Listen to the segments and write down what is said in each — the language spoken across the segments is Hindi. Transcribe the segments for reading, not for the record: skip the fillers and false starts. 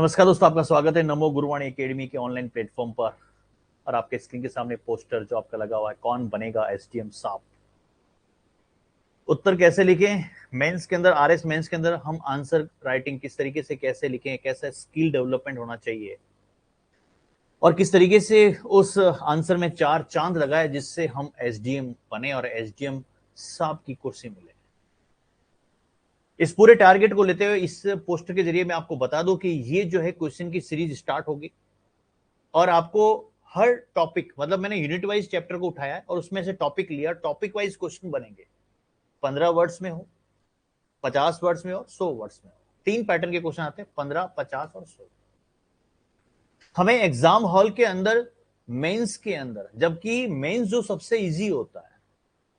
नमस्कार दोस्तों, आपका स्वागत है नमो गुरुवाणी एकेडमी के ऑनलाइन प्लेटफॉर्म पर। और आपके स्क्रीन के सामने पोस्टर जो आपका लगा हुआ है, कौन बनेगा एसडीएम साहब। उत्तर कैसे लिखें मेंस के अंदर, आरएस मेंस के अंदर हम आंसर राइटिंग किस तरीके से कैसे लिखें, कैसा स्किल डेवलपमेंट होना चाहिए और किस तरीके से उस आंसर में 4 चांद लगाए जिससे हम एसडीएम बने और एसडीएम साहब की कुर्सी मिले। इस पूरे टारगेट को लेते हुए इस पोस्टर के जरिए मैं आपको बता दूं कि ये जो है क्वेश्चन की सीरीज स्टार्ट होगी और आपको हर टॉपिक, मतलब मैंने यूनिट वाइज चैप्टर को उठाया है और उसमें से टॉपिक लिया, टॉपिक वाइज क्वेश्चन बनेंगे। 15 वर्ड्स में हो, 50 वर्ड्स में हो, 100 वर्ड्स में हो। 3 पैटर्न के क्वेश्चन आते हैं, 15, 50 और 100। हमें एग्जाम हॉल के अंदर, मेंस के अंदर, जबकि मेंस जो सबसे इजी होता है,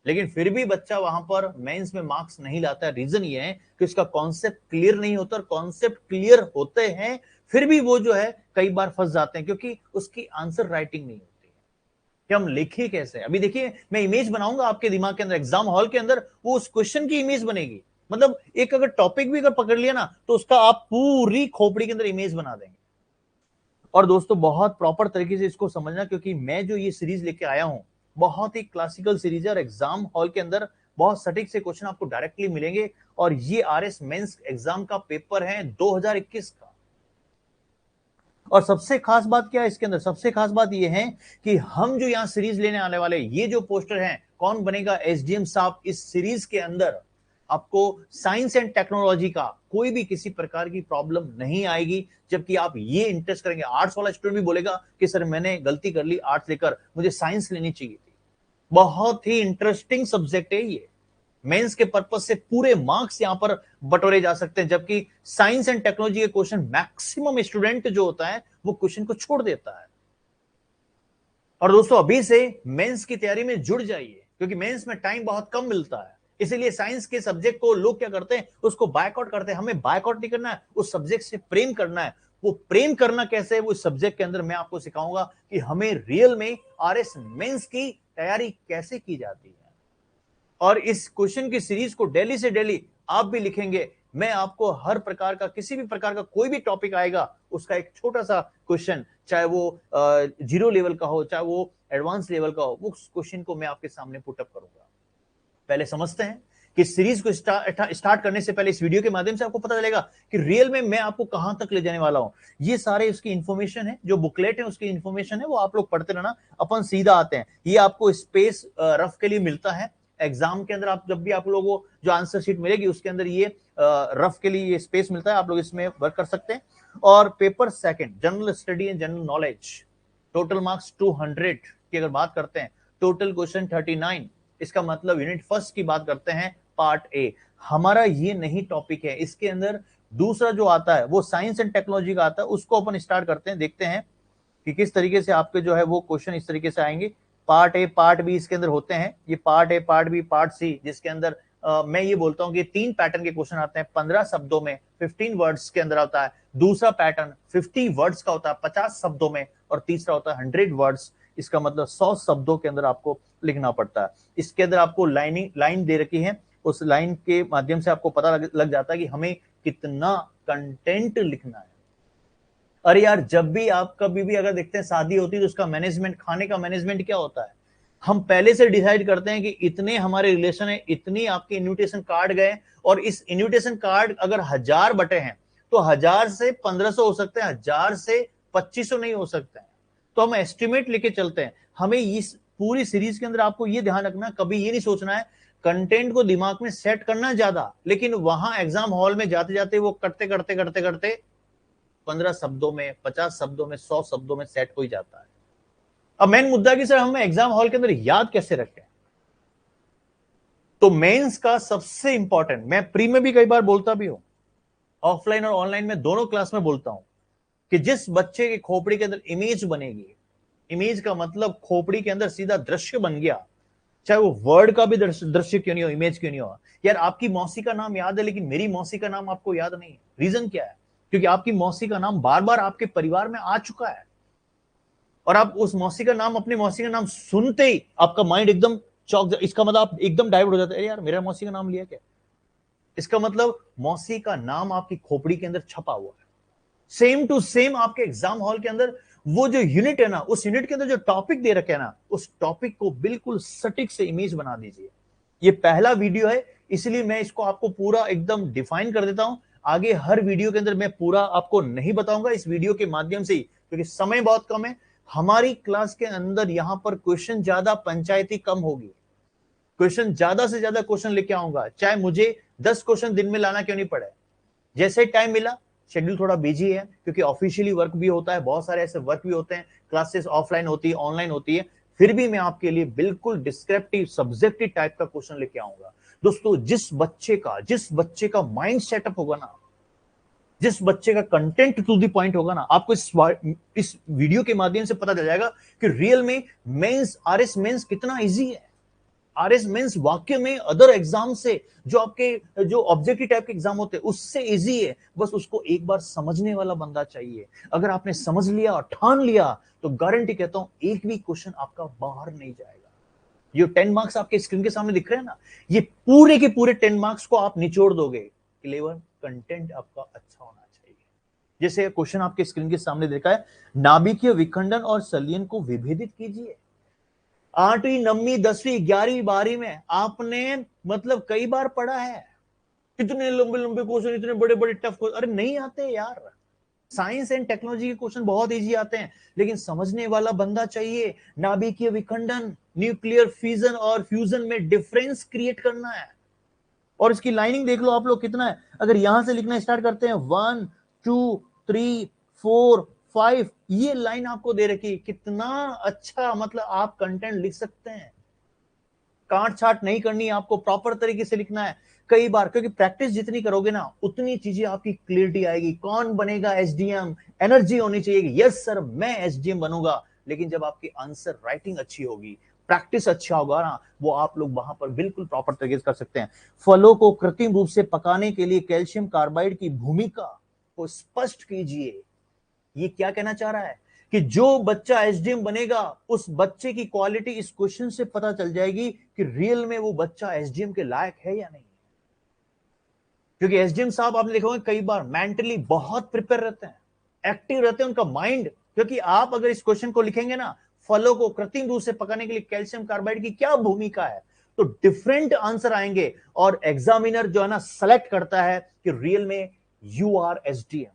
लेकिन फिर भी बच्चा वहां पर मेंस में मार्क्स नहीं लाता है। रीजन ये है कि उसका कॉन्सेप्ट क्लियर नहीं होता, और कॉन्सेप्ट क्लियर होते हैं फिर भी वो जो है कई बार फंस जाते हैं क्योंकि उसकी आंसर राइटिंग नहीं होती है कि हम लिखे कैसे। अभी देखिए, मैं इमेज बनाऊंगा आपके दिमाग के अंदर, एग्जाम हॉल के अंदर वो उस क्वेश्चन की इमेज बनेगी। मतलब एक अगर टॉपिक भी अगर पकड़ लिया ना, तो उसका आप पूरी खोपड़ी के अंदर इमेज बना देंगे। और दोस्तों, बहुत प्रॉपर तरीके से इसको समझना, क्योंकि मैं जो ये सीरीज लेके आया हूं बहुत ही क्लासिकल सीरीज है और एग्जाम हॉल के अंदर बहुत सटीक से क्वेश्चन आपको डायरेक्टली मिलेंगे। और ये आरएस मेंस एग्जाम का पेपर है 2021 का। और सबसे खास बात क्या है इसके अंदर, सबसे खास बात ये है कि हम जो यहां सीरीज लेने आने वाले, ये जो पोस्टर है कौन बनेगा एसडीएम साहब, इस सीरीज के अंदर आपको साइंस एंड टेक्नोलॉजी का कोई भी किसी प्रकार की प्रॉब्लम नहीं आएगी। जबकि आप ये इंटरेस्ट करेंगे, आर्ट्स वाला स्टूडेंट भी बोलेगा कि सर मैंने गलती कर ली आर्ट्स लेकर, मुझे साइंस लेनी चाहिए थी। बहुत ही इंटरेस्टिंग सब्जेक्ट है ये। मेंस के पर्पस से पूरे मार्क्स यहां पर बटोरे जा सकते हैं, जबकि साइंस एंड टेक्नोलॉजी के क्वेश्चन मैक्सिमम स्टूडेंट जो होता है वो क्वेश्चन को छोड़ देता है। और दोस्तों, अभी से मेंस की तैयारी में जुड़ जाइए, क्योंकि मेंस में टाइम बहुत कम मिलता है। इसीलिए साइंस के सब्जेक्ट को लोग क्या करते हैं, उसको बायकॉट करते हैं। हमें बायकॉट नहीं करना है, उस सब्जेक्ट से प्रेम करना है। वो प्रेम करना कैसे है, वो इस सब्जेक्ट के अंदर मैं आपको सिखाऊंगा कि हमें रियल में आरएस मेंस की तैयारी कैसे की जाती है। और इस क्वेश्चन की सीरीज को डेली से डेली आप भी लिखेंगे। मैं आपको हर प्रकार का, किसी भी प्रकार का कोई भी टॉपिक आएगा, उसका एक छोटा सा क्वेश्चन, चाहे वो 0 लेवल का हो, चाहे वो एडवांस लेवल का हो, उस क्वेश्चन को मैं आपके सामने पुटअप करूंगा। पहले समझते हैं कि सीरीज को स्टार्ट करने से पहले इस वीडियो के माध्यम से आपको पता चलेगा कि रियल में मैं आपको कहां तक ले जाने वाला हूं। ये सारे उसकी इंफॉर्मेशन है, जो बुकलेट है उसकी इंफॉर्मेशन है, वो आप लोग पढ़ते रहना। अपन सीधा आते हैं, ये आपको स्पेस रफ के लिए मिलता है एग्जाम के अंदर। आप जब भी आप लोगों को जो आंसर शीट मिलेगी उसके अंदर ये रफ के लिए ये स्पेस मिलता है, आप लोग इसमें वर्क कर सकते हैं। और paper second, general study and general knowledge, total marks 200 की अगर बात करते हैं, टोटल क्वेश्चन 39। इसका मतलब यूनिट फर्स्ट की बात करते हैं, पार्ट ए। हमारा ये नहीं टॉपिक है, इसके अंदर दूसरा जो आता है वो साइंस एंड टेक्नोलॉजी का आता है। उसको अपन स्टार्ट करते हैं, देखते हैं कि किस तरीके से आपके जो है वो क्वेश्चन इस तरीके से आएंगे। पार्ट ए, पार्ट बी इसके अंदर होते हैं। ये part A, part B, part C, जिसके अंदर मैं ये बोलता हूं कि 3 पैटर्न के क्वेश्चन आते हैं। 15 शब्दों में 15 वर्ड्स के अंदर आता है। दूसरा पैटर्न 50 वर्ड्स का होता है, 50 शब्दों में। और तीसरा होता है 100 वर्ड्स, इसका मतलब 100 शब्दों के अंदर आपको लिखना पड़ता है। इसके अंदर आपको लाइन दे रखी है, उस लाइन के माध्यम से आपको पता लग जाता है कि हमें कितना कंटेंट लिखना है। अरे यार, जब भी आप कभी भी अगर देखते हैं शादी होती है तो उसका मैनेजमेंट, खाने का मैनेजमेंट क्या होता है, हम पहले से डिसाइड करते हैं कि इतने हमारे रिलेशन है, इतनी आपके इन्विटेशन कार्ड गए, और इस इन्विटेशन कार्ड अगर 1000 बटे हैं तो 1000 से 1500 हो सकते हैं, 1000 से 2500 नहीं हो सकते हैं। तो हम एस्टिमेट लेके चलते हैं। हमें इस पूरी सीरीज के अंदर आपको ये ध्यान रखना, कभी ये नहीं सोचना है कंटेंट को दिमाग में सेट करना ज्यादा, लेकिन वहां एग्जाम हॉल में जाते जाते वो करते करते करते करते 15 शब्दों में, 50 शब्दों में, 100 शब्दों में सेट हो ही जाता है। अब मेन मुद्दा कि सर हम एग्जाम हॉल के अंदर याद कैसे रखें। तो मेंस का सबसे इंपॉर्टेंट, मैं प्री में भी कई बार बोलता भी हूं, ऑफलाइन और ऑनलाइन में दोनों क्लास में बोलता हूं, कि जिस बच्चे की खोपड़ी के अंदर इमेज बनेगी, इमेज का मतलब खोपड़ी के अंदर सीधा दृश्य बन गया, चाहे वो वर्ड का भी दृश्य क्यों नहीं हो, इमेज क्यों नहीं हो। यार, आपकी मौसी का नाम याद है लेकिन मेरी मौसी का नाम आपको याद नहीं है। रीजन क्या है? क्योंकि आपकी मौसी का नाम बार बार आपके परिवार में आ चुका है, और आप उस मौसी का नाम, अपनी मौसी का नाम सुनते ही आपका माइंड एकदम चौक, इसका मतलब आप एकदम डाइवर्ट हो जाते हैं, यार मेरा मौसी का नाम लिया क्या। इसका मतलब मौसी का नाम आपकी खोपड़ी के अंदर छपा हुआ है। सेम टू सेम आपके एग्जाम हॉल के अंदर वो जो यूनिट है ना, उस यूनिट के अंदर जो टॉपिक दे रखे है ना, उस टॉपिक को बिल्कुल सटीक से इमेज बना दीजिए। ये पहला वीडियो है, इसलिए मैं इसको आपको पूरा एकदम डिफाइन कर देता हूं। आगे हर वीडियो के अंदर मैं पूरा आपको नहीं बताऊंगा, इस वीडियो के माध्यम से ही, क्योंकि समय बहुत कम है। हमारी क्लास के अंदर यहां पर क्वेश्चन ज्यादा, पंचायती कम होगी। क्वेश्चन ज्यादा से ज्यादा क्वेश्चन लेके आऊंगा, चाहे मुझे 10 क्वेश्चन दिन में लाना क्यों नहीं पड़े। जैसे टाइम मिला, शेड्यूल थोड़ा बिजी है क्योंकि ऑफिशियली वर्क भी होता है, बहुत सारे ऐसे वर्क भी होते हैं, क्लासेस ऑफलाइन होती है, ऑनलाइन होती है, फिर भी मैं आपके लिए बिल्कुल डिस्क्रिप्टिव सब्जेक्टिव टाइप का क्वेश्चन लेके आऊंगा। दोस्तों, जिस बच्चे का माइंड सेटअप होगा ना, जिस बच्चे का कंटेंट टू द पॉइंट होगा ना, आपको इस वीडियो के माध्यम से पता चल जाएगा कि रियल में मेंस, आरएस मेंस कितना इजी है। आरएस मेंस वाक्य में अदर एग्जाम से, जो आपके जो ऑब्जेक्टिव टाइप के एग्जाम होते हैं उससे इजी है। बस उसको एक बार समझने वाला बंदा चाहिए। अगर आपने समझ लिया और ठान लिया तो गारंटी कहता हूं एक भी क्वेश्चन आपका बाहर नहीं जाएगा। ये 10 मार्क्स आपके स्क्रीन के सामने दिख रहे हैं ना, ये पूरे के पूरे 10 मार्क्स को आप निचोड़ दोगे। क्लेवर कंटेंट आपका अच्छा होना चाहिए। जैसे क्वेश्चन आपके स्क्रीन के सामने देखा है, नाभिकीय विखंडन और संलयन को विभेदित कीजिए। 8वीं 9वीं 10वीं 11वीं 12वीं में आपने मतलब कई बार पढ़ा है, कितने लंबे लंबे क्वेश्चन, इतने बड़े बड़े टफ क्वेश्चन, अरे नहीं आते यार। साइंस एंड टेक्नोलॉजी के क्वेश्चन बहुत इजी आते हैं, लेकिन समझने वाला बंदा चाहिए। नाभिकीय विखंडन, न्यूक्लियर फिजन और फ्यूजन में डिफरेंस क्रिएट करना है। और इसकी लाइनिंग देख लो आप लोग कितना है। अगर यहां से लिखना स्टार्ट करते हैं 1 2 3 4 5, ये लाइन आपको दे रखी, कितना अच्छा मतलब आप कंटेंट लिख सकते हैं। काट छाट नहीं करनी है आपको, प्रॉपर तरीके से लिखना है कई बार, क्योंकि प्रैक्टिस जितनी करोगे ना उतनी चीजें आपकी क्लियरिटी आएगी। कौन बनेगा एसडीएम, एनर्जी होनी चाहिए, यस सर मैं एसडीएम बनूंगा। लेकिन जब आपकी आंसर राइटिंग अच्छी होगी, प्रैक्टिस अच्छा होगा ना, वो आप लोग वहां पर बिल्कुल प्रॉपर तरीके से कर सकते हैं। फलों को कृत्रिम रूप से पकाने के लिए कैल्शियम कार्बाइड की भूमिका को स्पष्ट कीजिए। ये क्या कहना चाह रहा है कि जो बच्चा एसडीएम बनेगा उस बच्चे की क्वालिटी इस क्वेश्चन से पता चल जाएगी कि रियल में वो बच्चा एसडीएम के लायक है या नहीं। क्योंकि एसडीएम साहब आपने देखा होगा कई बार मेंटली बहुत प्रिपेयर रहते हैं, एक्टिव रहते हैं उनका माइंड। क्योंकि आप अगर इस क्वेश्चन को लिखेंगे ना, फलों को कृत्रिम रूप से पकाने के लिए कैल्शियम कार्बाइड की क्या भूमिका है, तो डिफरेंट आंसर आएंगे और एग्जामिनर जो है ना सेलेक्ट करता है कि रियल में यू आर एसडीएम।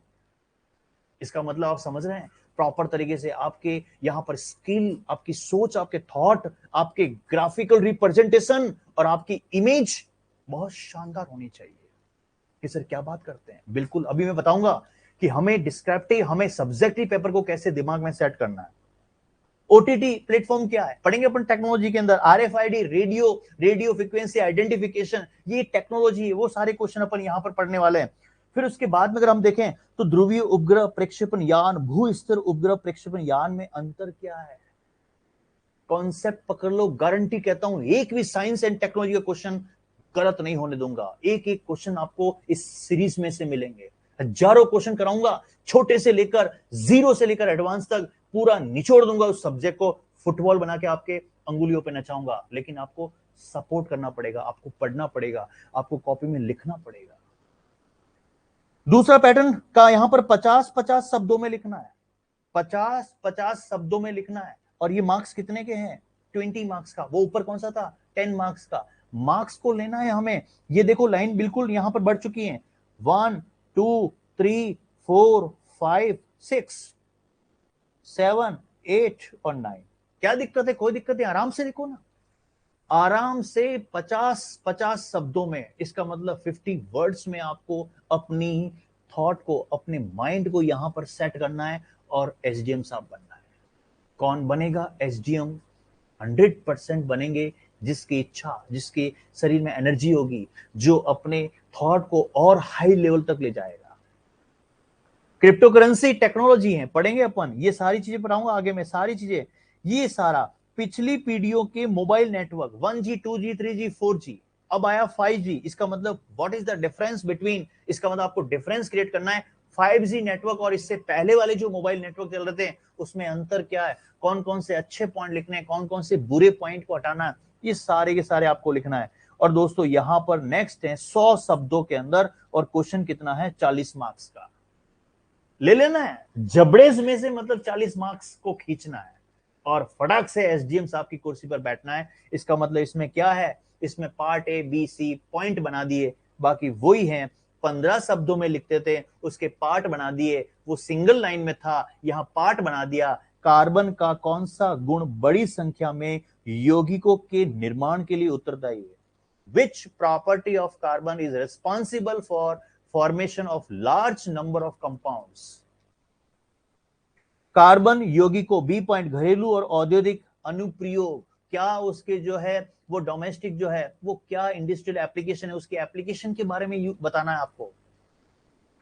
इसका मतलब आप समझ रहे हैं, प्रॉपर तरीके से आपके यहां पर स्किल, आपकी सोच, आपके थॉट, आपके ग्राफिकल रिप्रेजेंटेशन और आपकी इमेज बहुत शानदार होनी चाहिए। कि सर क्या बात करते हैं, बिल्कुल अभी मैं बताऊंगा कि हमें डिस्क्रिप्टिव, हमें सब्जेक्टिव पेपर को कैसे दिमाग में सेट करना है। ओटीटी प्लेटफॉर्म क्या है पढ़ेंगे अपन टेक्नोलॉजी के अंदर, आरएफआईडी, रेडियो फ्रीक्वेंसी आइडेंटिफिकेशन, ये टेक्नोलॉजी है, वो सारे क्वेश्चन अपन यहां पर पढ़ने वाले हैं। फिर उसके बाद में अगर हम देखें तो ध्रुवीय उपग्रह प्रक्षेपण यान, भू स्तर उपग्रह प्रक्षेपण यान में अंतर क्या है। कॉन्सेप्ट पकड़ लो, गारंटी कहता हूं एक भी साइंस एंड टेक्नोलॉजी का क्वेश्चन गलत नहीं होने दूंगा। एक एक क्वेश्चन आपको इस सीरीज में से मिलेंगे, हजारों क्वेश्चन कराऊंगा, छोटे से लेकर जीरो से लेकर एडवांस तक पूरा निचोड़ दूंगा। उस सब्जेक्ट को फुटबॉल बना के आपके अंगुलियों पे नचाऊंगा, लेकिन आपको सपोर्ट करना पड़ेगा, आपको पढ़ना पड़ेगा, आपको कॉपी में लिखना पड़ेगा। दूसरा पैटर्न का यहां पर 50-50 शब्दों में लिखना है, 50-50 शब्दों में लिखना है। और ये मार्क्स कितने के हैं, 20 मार्क्स का। वो ऊपर कौन सा था, 10 मार्क्स का। मार्क्स को लेना है हमें। ये देखो लाइन बिल्कुल यहां पर बढ़ चुकी है, 1 2 3 4 5 6 7 8 और 9। क्या दिक्कत है, कोई दिक्कत है, आराम से लिखो ना, आराम से 50-50 शब्दों में। इसका मतलब 50 वर्ड्स में आपको अपनी थॉट को, अपने माइंड को यहां पर सेट करना है और एसडीएम साहब बनना है। कौन बनेगा एसडीएम, 100% बनेंगे जिसकी इच्छा, जिसके शरीर में एनर्जी होगी, जो अपने थॉट को और हाई लेवल तक ले जाएगा। क्रिप्टो करेंसी टेक्नोलॉजी है, पढ़ेंगे अपन, ये सारी चीजें पढ़ाऊंगा आगे में, सारी चीजें। ये सारा पिछली पीढ़ियों के mobile network 1G 2G 3G 4G, अब आया 5G। इसका मतलब what is the difference between, इसका मतलब आपको डिफरेंस क्रिएट करना है 5G नेटवर्क और इससे पहले वाले जो मोबाइल नेटवर्क चल रहे थे उसमें अंतर क्या है, कौन कौन से अच्छे पॉइंट लिखने हैं, कौन कौन से बुरे पॉइंट को हटाना है, ये सारे के सारे आपको लिखना है। और दोस्तों यहां पर नेक्स्ट है 100 शब्दों के अंदर, और क्वेश्चन कितना है, 40 मार्क्स का। ले लेना है, जबड़े में से मतलब 40 मार्क्स को खींचना है और फटाक से एसडीएम साहब की कुर्सी पर बैठना है। इसका मतलब इसमें क्या है, इसमें part A B C point बना दिए, बाकी वही है, 15 शब्दों में लिखते थे उसके पार्ट बना दिए, वो सिंगल लाइन में था यहां पार्ट बना दिया। कार्बन का कौन सा गुण बड़ी संख्या में यौगिकों के निर्माण के लिए उत्तरदायी है? Which property of carbon is responsible for formation of large number of compounds? Carbon यौगिकों, बी पॉइंट, घरेलू और औद्योगिक अनुप्रयोग, क्या उसके जो है वो डोमेस्टिक जो है वो क्या इंडस्ट्रियल एप्लीकेशन है, उसकी एप्लीकेशन के बारे में बताना है आपको।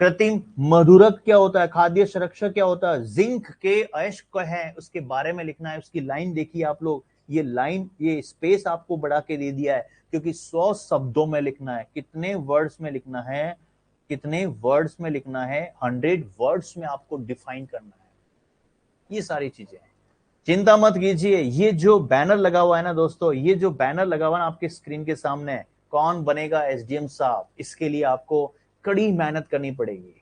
कृत्रिम मधुरक क्या होता है, खाद्य संरक्षक क्या होता है, जिंक के अयस्क है उसके बारे में लिखना है। उसकी लाइन देखिए आप लोग, ये लाइन, ये स्पेस आपको बढ़ा के दे दिया है क्योंकि 100 शब्दों में लिखना है। कितने वर्ड्स में लिखना है, कितने वर्ड्स में लिखना है, 100 वर्ड्स में आपको डिफाइन करना है। ये सारी चीजें हैं, चिंता मत कीजिए। ये जो बैनर लगा हुआ है ना दोस्तों, ये जो बैनर लगा हुआ है ना आपके स्क्रीन के सामने, कौन बनेगा एसडीएम साहब, इसके लिए आपको कड़ी मेहनत करनी पड़ेगी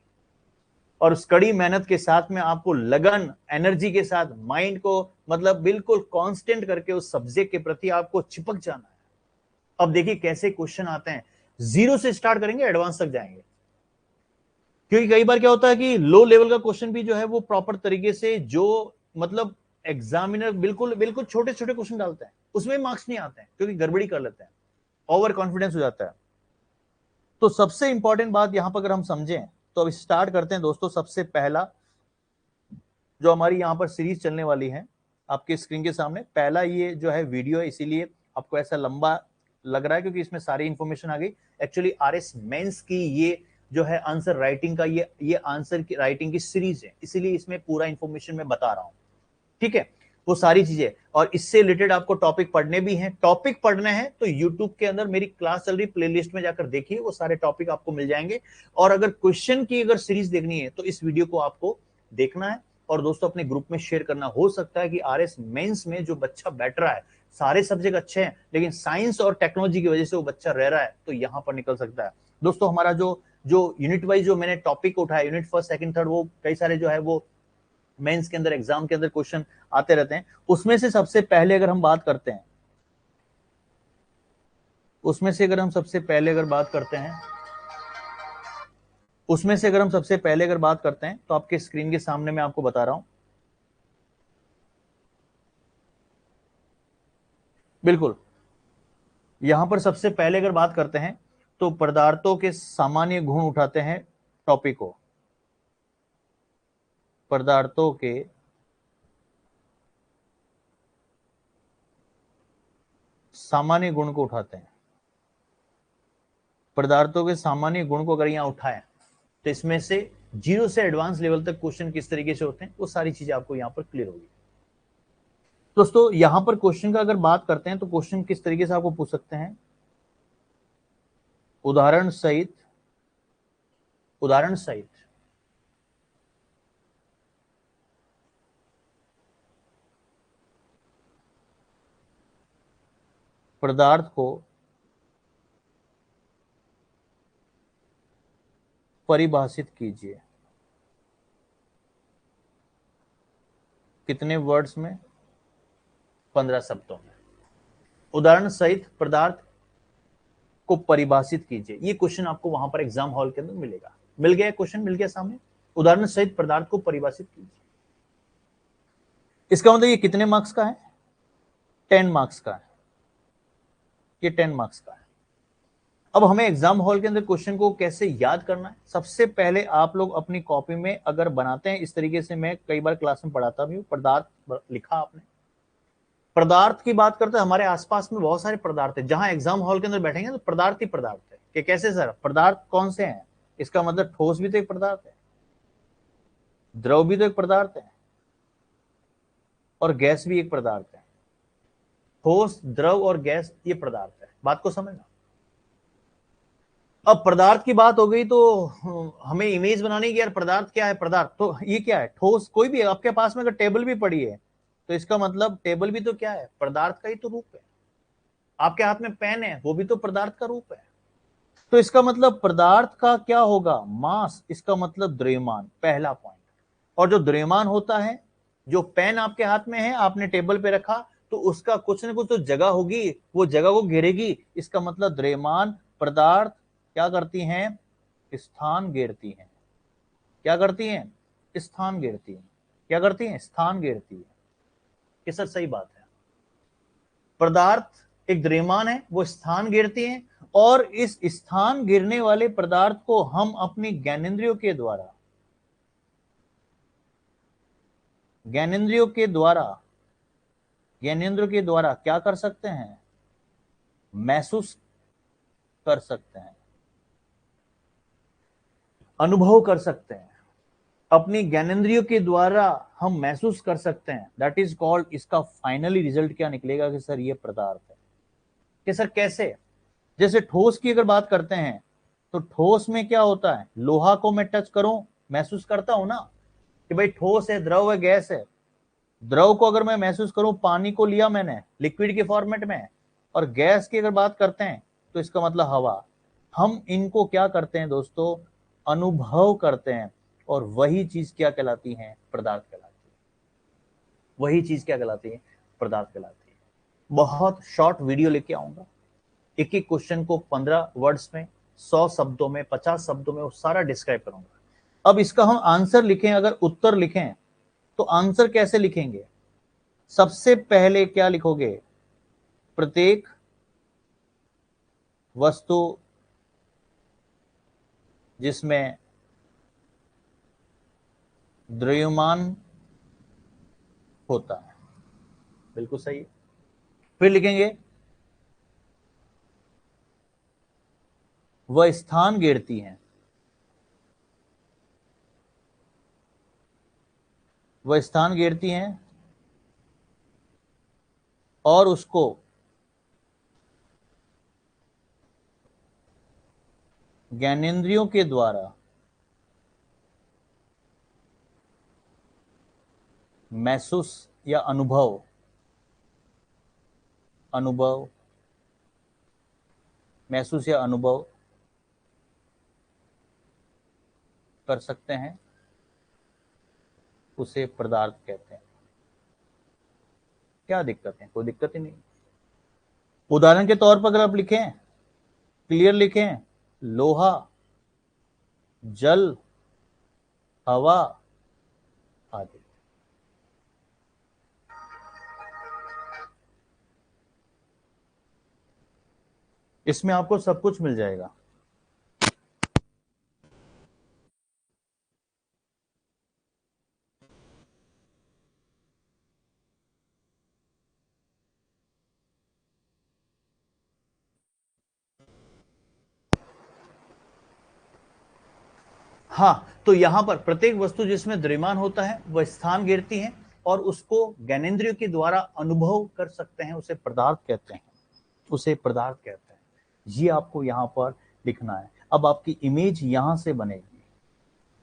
और उस कड़ी मेहनत के साथ में आपको लगन, एनर्जी के साथ माइंड को मतलब बिल्कुल कांस्टेंट करके उस सब्जेक्ट के प्रति आपको चिपक जाना है। अब देखिए कैसे क्वेश्चन आते हैं, जीरो से स्टार्ट करेंगे एडवांस तक जाएंगे, क्योंकि कई बार क्या होता है कि लो लेवल का क्वेश्चन भी जो है वो प्रॉपर तरीके से जो मतलब एग्जामिनर बिल्कुल बिल्कुल छोटे छोटे क्वेश्चन डालते हैं उसमें मार्क्स नहीं आते हैं क्योंकि गड़बड़ी कर लेते हैं, ओवर कॉन्फिडेंस हो जाता है। तो सबसे इंपॉर्टेंट बात यहां पर अगर हम समझें तो अब स्टार्ट करते हैं दोस्तों। सबसे पहला जो हमारी यहां पर सीरीज चलने वाली है आपके स्क्रीन के सामने, पहला ये जो है वीडियो है, इसीलिए आपको ऐसा लंबा लग रहा है क्योंकि इसमें सारी इंफॉर्मेशन आ गई। एक्चुअली आरएस मेंस की ये जो है आंसर राइटिंग का ये आंसर की राइटिंग की सीरीज है, इसीलिए इसमें पूरा इंफॉर्मेशन मैं बता रहा हूं, ठीक है। वो सारी चीजें और इससे रिलेटेड आपको टॉपिक पढ़ने भी हैं। टॉपिक पढ़ने हैं तो यूट्यूब के अंदर मेरी क्लास चल रही प्लेलिस्ट में जाकर देखिए, वो सारे टॉपिक आपको मिल जाएंगे। और अगर क्वेश्चन की अगर सीरीज देखनी है तो इस वीडियो को आपको देखना है और दोस्तों अपने ग्रुप में शेयर करना। हो सकता है कि आरएस मेंस में जो बच्चा बैठ रहा है, सारे सब्जेक्ट अच्छे हैं लेकिन साइंस और टेक्नोलॉजी की वजह से वो बच्चा रह रहा है, तो यहां पर निकल सकता है। दोस्तों हमारा जो जो यूनिट वाइज जो मैंने टॉपिक उठाया, यूनिट फर्स्ट सेकंड थर्ड, वो कई सारे जो है वो मेंस के अंदर एग्जाम के अंदर क्वेश्चन आते रहते हैं। उसमें से सबसे पहले अगर हम बात करते हैं, उसमें से अगर हम सबसे पहले अगर बात करते हैं उसमें से अगर हम सबसे पहले अगर बात करते हैं तो आपके स्क्रीन के सामने मैं आपको बता रहा हूं, बिल्कुल यहां पर सबसे पहले अगर बात करते हैं तो पदार्थों के सामान्य गुण उठाते हैं टॉपिक को, पदार्थों के सामान्य गुण को उठाते हैं। पदार्थों के सामान्य गुण को अगर यहां उठाएं तो इसमें से जीरो से एडवांस लेवल तक क्वेश्चन किस तरीके से होते हैं वो सारी चीजें आपको यहां पर क्लियर होगी। दोस्तों यहां पर क्वेश्चन का अगर बात करते हैं तो क्वेश्चन किस तरीके से आपको पूछ सकते हैं, उदाहरण सहित, उदाहरण सहित पदार्थ को परिभाषित कीजिए। कितने वर्ड्स में, 15 शब्दों में। उदाहरण सहित पदार्थ को परिभाषित कीजिए, ये क्वेश्चन आपको वहां पर एग्जाम हॉल के अंदर मिलेगा। मिल गया क्वेश्चन, मिल गया सामने, उदाहरण सहित पदार्थ को परिभाषित कीजिए। इसका मतलब ये कितने मार्क्स का है, 10 मार्क्स का है, ये 10 मार्क्स का है। अब हमें एग्जाम हॉल के अंदर क्वेश्चन को कैसे याद करना है, सबसे पहले आप लोग अपनी कॉपी में अगर बनाते हैं इस तरीके से, मैं कई बार क्लास में पढ़ाता भी हूं, पदार्थ लिखा आपने, पदार्थ की बात करते हैं, हमारे आसपास में बहुत सारे पदार्थ है, जहां एग्जाम हॉल के अंदर बैठेंगे तो पदार्थ ही पदार्थ है कि कैसे सर पदार्थ कौन से हैं, इसका मतलब ठोस भी तो एक पदार्थ है, द्रव भी तो एक पदार्थ है और गैस भी एक पदार्थ है। ठोस, द्रव और गैस ये पदार्थ है, बात को समझना। अब पदार्थ की बात हो गई तो हमें इमेज बनानी कि यार पदार्थ क्या है, पदार्थ तो ये क्या है, ठोस कोई भी, आपके पास में अगर टेबल भी पड़ी है तो इसका मतलब टेबल भी तो क्या है, पदार्थ का ही तो रूप है। आपके हाथ में पेन है, वो भी तो पदार्थ का रूप है। तो इसका मतलब पदार्थ का क्या होगा, मास, इसका मतलब द्रव्यमान, पहला पॉइंट। और जो द्रव्यमान होता है, जो पेन आपके हाथ में है, आपने टेबल पे रखा, तो उसका कुछ ना कुछ तो जगह होगी, वो जगह को घेरेगी। इसका मतलब द्रव्यमान पदार्थ क्या करती हैं? स्थान घेरती हैं। क्या करती हैं? स्थान घेरती हैं। क्या करती हैं? स्थान घेरती है। ये सर सही बात है। पदार्थ एक द्रव्यमान है, वो स्थान घेरती हैं, और इस स्थान घेरने वाले पदार्थ को हम अपनी ज्ञानेंद्रियों के द्वारा, ज्ञानेंद्रियों के द्वारा, ज्ञानेंद्रियों के द्वारा क्या कर सकते हैं? महसूस कर सकते हैं, अनुभव कर सकते हैं। अपनी ज्ञानेंद्रियों के द्वारा हम महसूस कर सकते हैं। दैट इज कॉल्ड, इसका फाइनली रिजल्ट क्या निकलेगा कि सर ये पदार्थ है। कि सर कैसे? जैसे ठोस की अगर बात करते हैं, तो ठोस में क्या होता है? लोहा को मैं टच करूं, महसूस करता हूं ना कि भाई ठोस है, द्रव है, गैस है। द्रव को अगर मैं महसूस करूं, पानी को लिया मैंने लिक्विड के फॉर्मेट में, और गैस की अगर बात करते हैं तो इसका मतलब हवा। हम इनको क्या करते हैं दोस्तों? अनुभव करते हैं, और वही चीज क्या कहलाती है? पदार्थ कहलाती है। वही चीज क्या कहलाती है? पदार्थ कहलाती है। बहुत शॉर्ट वीडियो लेके आऊंगा, एक एक क्वेश्चन को 15 वर्ड्स में, 100 शब्दों में, 50 शब्दों में वो सारा डिस्क्राइब करूंगा। अब इसका हम आंसर लिखें, अगर उत्तर लिखें तो आंसर कैसे लिखेंगे? सबसे पहले क्या लिखोगे? प्रत्येक वस्तु जिसमें द्रव्यमान होता है। बिल्कुल सही है। फिर लिखेंगे वह स्थान घेरती हैं। वह स्थान घेरती हैं और उसको ज्ञानेंद्रियों के द्वारा महसूस या अनुभव, अनुभव, महसूस या अनुभव कर सकते हैं, उसे पदार्थ कहते हैं। क्या दिक्कत है? कोई दिक्कत ही नहीं। उदाहरण के तौर पर अगर आप लिखें, क्लियर लिखें, लोहा, जल, हवा आदि। इसमें आपको सब कुछ मिल जाएगा। हाँ, तो यहां पर प्रत्येक वस्तु जिसमें द्रव्यमान होता है वह स्थान घेरती है, और उसको ज्ञानेंद्रियों के द्वारा अनुभव कर सकते हैं, उसे पदार्थ कहते हैं। उसे पदार्थ कहते हैं। ये आपको यहां पर लिखना है। अब आपकी इमेज यहां से बनेगी।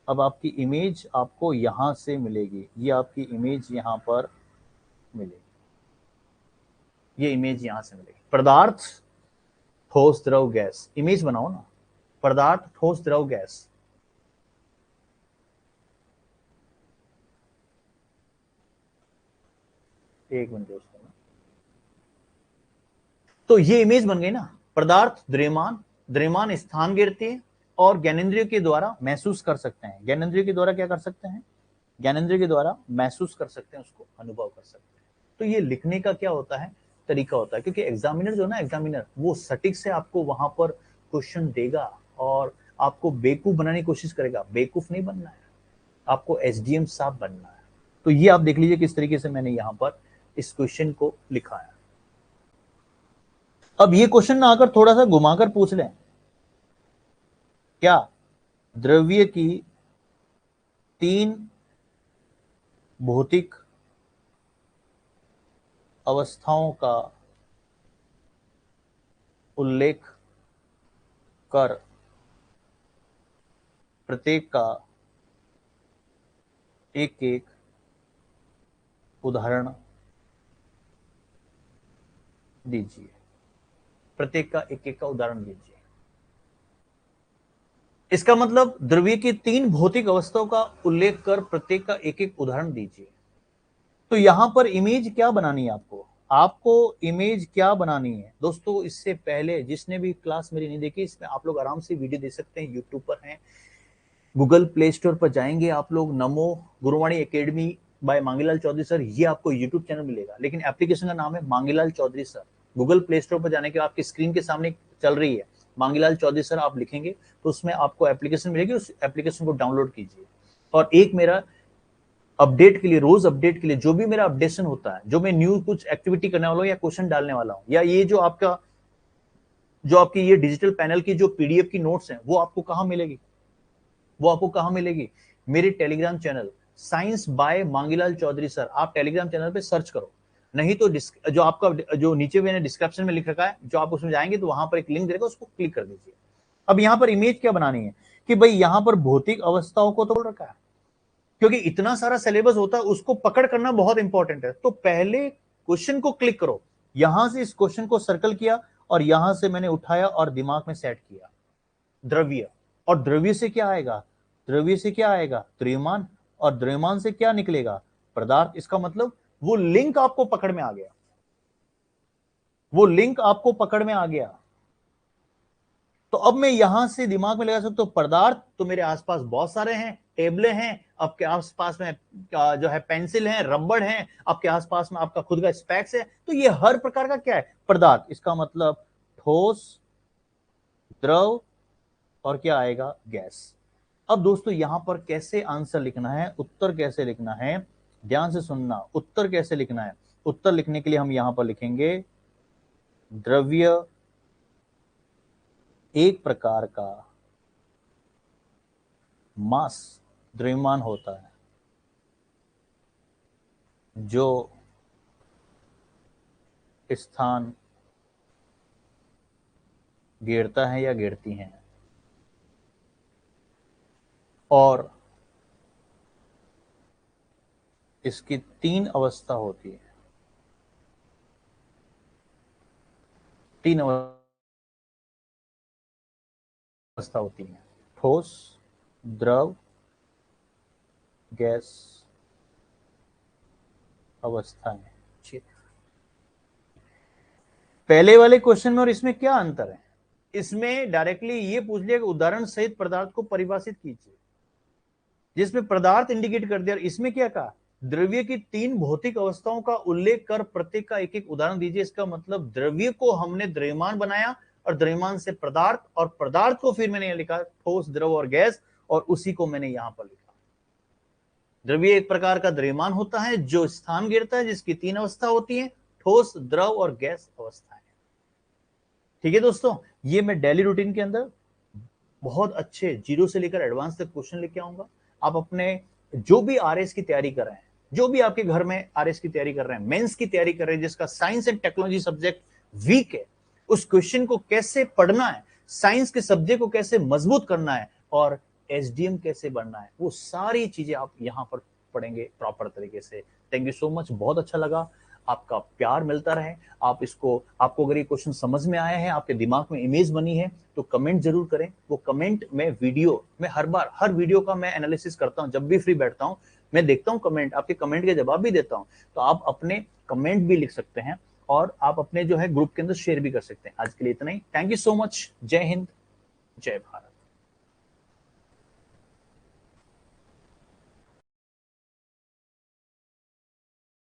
अब आपकी इमेज आपको यहां से मिलेगी। ये आपकी इमेज यहां पर मिलेगी। ये इमेज यहां से मिलेगी। पदार्थ, ठोस, द्रव, गैस। इमेज बनाओ ना। पदार्थ, ठोस, द्रव, गैस। एक मिनट दोस्तों। तो ये इमेज बन गई ना। पदार्थ, द्रव्यमान, द्रव्यमान स्थान घेरती है, और ज्ञानेंद्रियों के द्वारा महसूस कर सकते हैं। ज्ञानेंद्रियों के द्वारा क्या कर सकते हैं? ज्ञानेंद्रियों के द्वारा महसूस कर सकते हैं, उसको अनुभव कर सकते हैं। तो ये लिखने का क्या होता है? तरीका होता है। क्योंकि एग्जामिनर जो ना, एग्जामिनर वो सटीक से आपको वहां पर क्वेश्चन देगा, और आपको बेवकूफ बनाने की कोशिश करेगा। बेवकूफ नहीं बनना है, आपको एसडीएम साहब बनना है। तो ये आप देख लीजिए किस तरीके से मैंने यहाँ पर इस क्वेश्चन को लिखा है। अब ये क्वेश्चन ना आकर थोड़ा सा घुमाकर पूछ लें, क्या द्रव्य की 3 भौतिक अवस्थाओं का उल्लेख कर प्रत्येक का एक एक उदाहरण दीजिए। प्रत्येक का एक एक का उदाहरण दीजिए। इसका मतलब द्रव्य की 3 भौतिक अवस्थाओं का उल्लेख कर प्रत्येक का एक एक उदाहरण दीजिए। तो यहां पर इमेज क्या बनानी है आपको इमेज क्या बनानी है दोस्तों। इससे पहले जिसने भी क्लास मेरी नहीं देखी, इसमें आप लोग आराम से वीडियो देख सकते हैं, यूट्यूब पर हैं, गूगल प्ले स्टोर पर जाएंगे आप लोग, Namo Guruvani academy by Mangilal Chaudhary sir, ये आपको यूट्यूब चैनल मिलेगा, लेकिन एप्लीकेशन का नाम है Mangilal Chaudhary sir. Google play store पर जाने के बाद आपकी स्क्रीन के सामने चल रही है मांगीलाल चौधरी सर, आप लिखेंगे तो उसमें आपको एप्लीकेशन मिलेगी, उस एप्लीकेशन को डाउनलोड कीजिए। और एक मेरा अपडेट के लिए, रोज अपडेट के लिए जो भी मेरा अपडेशन होता है, जो मैं न्यू कुछ एक्टिविटी करने वाला हूँ या क्वेश्चन डालने वाला हूँ, या ये जो आपकी ये डिजिटल पैनल की जो पीडीएफ की नोट्स हैं, वो आपको कहाँ मिलेगी? मेरे telegram channel science by Mangilal Chaudhary sir, आप टेलीग्राम चैनल पे सर्च करो, नहीं तो जो आपका जो नीचे मैंने डिस्क्रिप्शन में लिख रखा है, जो आप उसमें जाएंगे तो वहां पर एक लिंक देगा, उसको क्लिक कर दीजिए। अब यहां पर इमेज क्या बनानी है कि भाई यहां पर भौतिक अवस्थाओं को तो बोल रखा है, क्योंकि इतना सारा सिलेबस होता है, उसको पकड़ करना बहुत इंपॉर्टेंट है। तो पहले क्वेश्चन को क्लिक करो, यहां से इस क्वेश्चन को सर्कल किया और यहां से मैंने उठाया और दिमाग में सेट किया द्रव्य। और द्रव्य से क्या आएगा? द्रव्यमान। और द्रव्यमान से क्या निकलेगा? पदार्थ। इसका मतलब वो लिंक आपको पकड़ में आ गया। तो अब मैं यहां से दिमाग में लगा सकता हूं पदार्थ तो मेरे आसपास बहुत सारे हैं, टेबलें हैं, आपके आसपास में जो है पेंसिल है, रबड़ है, आपके आसपास में आपका खुद का स्पेक्स है। तो ये हर प्रकार का क्या है? पदार्थ। इसका मतलब ठोस, द्रव और क्या आएगा? गैस। अब दोस्तों यहां पर कैसे आंसर लिखना है, उत्तर कैसे लिखना है, ध्यान से सुनना। उत्तर कैसे लिखना है? उत्तर लिखने के लिए हम यहां पर लिखेंगे द्रव्य एक प्रकार का मास, द्रव्यमान होता है जो स्थान घेरता है या घेरती हैं, और इसकी 3 अवस्था होती है। 3 अवस्था होती है, ठोस, द्रव, गैस अवस्थाएं। पहले वाले क्वेश्चन में और इसमें क्या अंतर है? इसमें डायरेक्टली ये पूछ लिया कि उदाहरण सहित पदार्थ को परिभाषित कीजिए, जिसमें पदार्थ इंडिकेट कर दिया। और इसमें क्या कहा? द्रव्य की 3 भौतिक अवस्थाओं का उल्लेख कर प्रत्येक का एक एक उदाहरण दीजिए। इसका मतलब द्रव्य को हमने द्रव्यमान बनाया और द्रव्यमान से पदार्थ, और पदार्थ को फिर मैंने लिखा ठोस, द्रव और गैस, और उसी को मैंने यहां पर लिखा। द्रव्य एक प्रकार का द्रव्यमान होता है जो स्थान घेरता है, जिसकी 3 अवस्था होती है, ठोस, द्रव और गैस अवस्थाएं। ठीक है दोस्तों, ये मैं डेली रूटीन के अंदर बहुत अच्छे 0 से लेकर एडवांस तक क्वेश्चन लेके आऊंगा। आप अपने जो भी आरएस की तैयारी कर रहे हैं, जो भी आपके घर में आरएस की तैयारी कर रहे हैं, मेंस की तैयारी कर रहे हैं, जिसका science and technology subject weak है, उस क्वेश्चन को कैसे पढ़ना है, साइंस के सब्जेक्ट को कैसे मजबूत करना है, और एसडीएम कैसे बनना है, वो सारी चीजें आप यहां पर पढ़ेंगे प्रॉपर तरीके से। थैंक यू सो मच, बहुत अच्छा लगा। आपका प्यार मिलता रहे। आपको अगर ये क्वेश्चन समझ में आया है, आपके दिमाग में इमेज बनी है, तो कमेंट जरूर करें। वो कमेंट में वीडियो में हर वीडियो का मैं एनालिसिस करता हूं, जब भी फ्री बैठता हूं मैं देखता हूं कमेंट, आपके कमेंट के जवाब भी देता हूं। तो आप अपने कमेंट भी लिख सकते हैं और आप अपने जो है ग्रुप के अंदर शेयर भी कर सकते हैं। आज के लिए इतना ही। Thank you so much. जय हिंद, जय भारत।